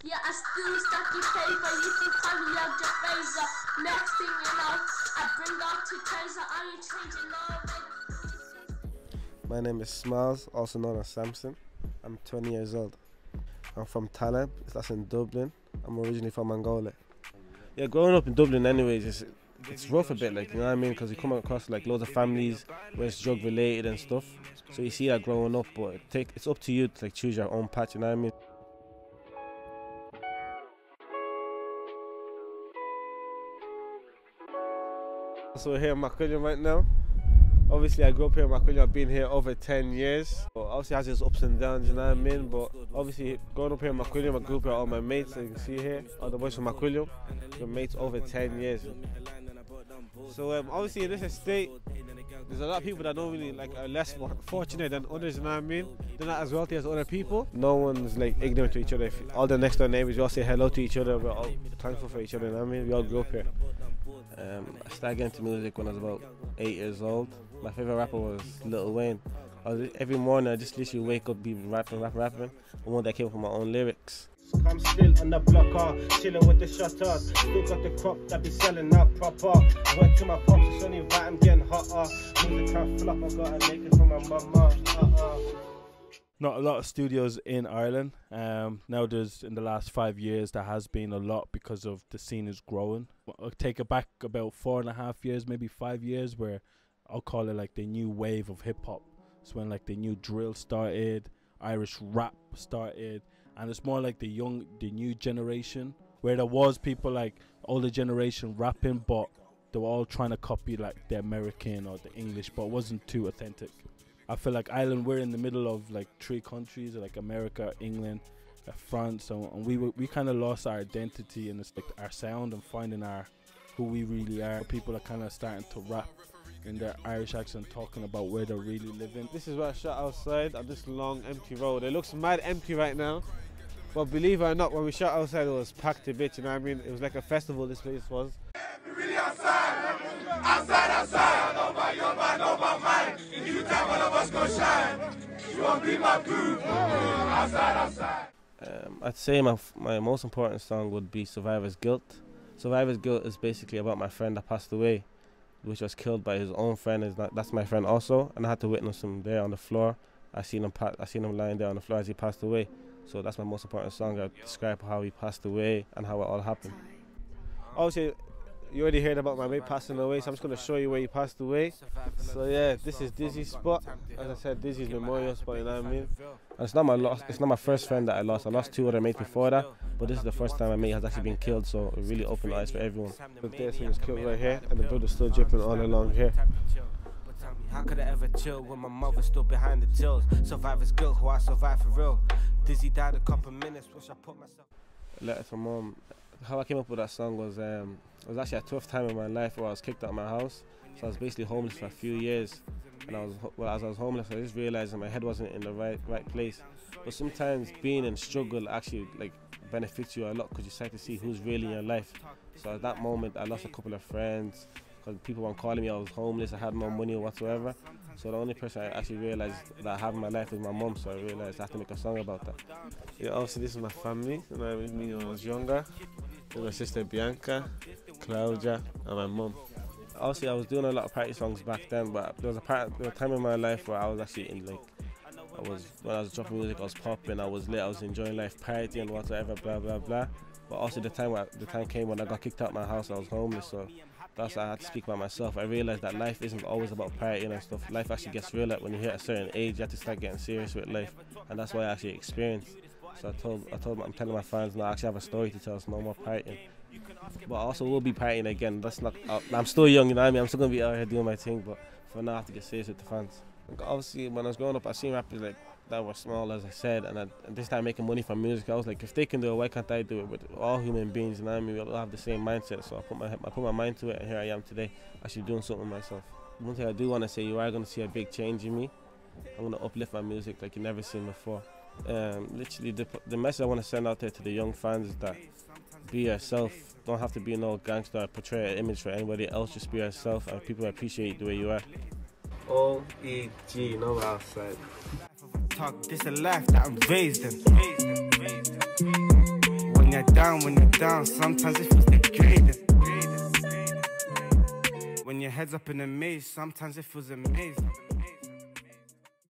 Yeah, I still stuck in paper. You can call me up your razor. Next thing you know, I bring out two taser. I ain't changing no. My name is Smilez, also known as Samson. I'm 20 years old. I'm from Taleb, that's in Dublin. I'm originally from Angola. Yeah, growing up in Dublin anyways, it's rough a bit, like, you know what I mean? Because you come across like loads of families where it's drug related and stuff. So you see that growing up, but it's up to you to like choose your own path, you know what I mean? So we're here in Michalina right now. Obviously I grew up here in Michalina, I've been here over 10 years. But obviously it has its ups and downs, you know what I mean? But obviously growing up here in Michalina, I grew up here with all my mates, as you can see here, all the boys from Michalina. We're mates over 10 years. So obviously in this estate, there's a lot of people that don't really like are less fortunate than others, you know what I mean? They're not as wealthy as other people. No one's like ignorant to each other. All the next door neighbors, we all say hello to each other. We're all thankful for each other, you know what I mean? We all grew up here. I started getting into music when I was about 8 years old. My favorite rapper was Lil Wayne. Every morning I just literally wake up, be rapping. And one day I came up with my own lyrics. I'm still on the block, chilling with the shutters. Still got the crop that be selling out proper. Went to my pops, it's only right, I'm getting hotter. Music can't flop, I gotta make it for my mama. Not a lot of studios in Ireland. Now there's, in the last 5 years, there has been a lot because of the scene is growing. I'll take it back about 4.5 years, maybe 5 years, where I'll call it like the new wave of hip hop. It's when like the new drill started, Irish rap started, and it's more like the new generation, where there was people like older generation rapping, but they were all trying to copy like the American or the English, but it wasn't too authentic. I feel like Ireland, we're in the middle of like 3 countries, like America, England, France, and we kind of lost our identity and it's like our sound and finding who we really are. People are kind of starting to rap in their Irish accent, talking about where they're really living. This is where I shot outside on this long empty road. It looks mad empty right now, but believe it or not, when we shot outside it was packed a bit, you know what I mean? It was like a festival, this place was. Really outside, I know my mind. In due time, one of us go shine. You won't be my crew. Outside. I'd say my most important song would be Survivor's Guilt. Survivor's Guilt is basically about my friend that passed away, which was killed by his own friend. That's my friend also, and I had to witness him there on the floor. I seen him lying there on the floor as he passed away. So that's my most important song. I describe how he passed away and how it all happened. Obviously, you already heard about my mate passing away, so I'm just going to show you where he passed away. So yeah, this is Dizzy's spot. As I said, Dizzy's memorial spot, you know what I mean? And it's not my first friend that I lost. I lost 2 other mates before that, but this is the first time my mate has actually been killed, so it really opened eyes for everyone. The day he was killed right here, and the blood is still dripping all along here. How could I ever chill when my mother's still behind the tills? Survivor's guilt, who I survived for real. Dizzy died a couple minutes, wish I put myself. A letter from mom. How I came up with that song was it was actually a tough time in my life where I was kicked out of my house. So I was basically homeless for a few years. And as I was homeless, I just realized that my head wasn't in the right place. But sometimes being in struggle actually like benefits you a lot because you start to see who's really in your life. So at that moment, I lost a couple of friends because people weren't calling me. I was homeless. I had no money whatsoever. So the only person I actually realized that I have in my life is my mom. So I realized I have to make a song about that. Yeah, obviously this is my family. You know, with me when I was younger. With my sister Bianca, Claudia, and my mom. Obviously I was doing a lot of party songs back then, but there was a time in my life where I was actually in like, when I was dropping music, I was popping, I was lit, I was enjoying life, partying, whatever, blah blah blah. But also the time came when I got kicked out of my house, I was homeless, so that's why I had to speak by myself. I realized that life isn't always about partying and stuff. Life actually gets real. Like when you hit a certain age, you have to start getting serious with life, and that's what I actually experienced. So I'm telling my fans now, I actually have a story to tell. It's no more partying. But I also will be partying again. That's not. I'm still young, you know what I mean? I'm still gonna be out here doing my thing, but for now I have to get serious with the fans. Like obviously, when I was growing up, I seen rappers like that were small, as I said, and they started making money from music. I was like, if they can do it, why can't I do it? With all human beings, you know what I mean? We all have the same mindset. So I put my mind to it, and here I am today, actually doing something myself. One thing I do want to say, you are gonna see a big change in me. I'm gonna uplift my music like you've never seen before. Literally, the message I want to send out there to the young fans is that be yourself. Don't have to be no gangster or portray an image for anybody else. Just be yourself, and people appreciate the way you are. O-E-G, no outside. This a life that I'm raised in. When you're down, sometimes it feels degrading. When your head's up in a maze, sometimes it feels amazing.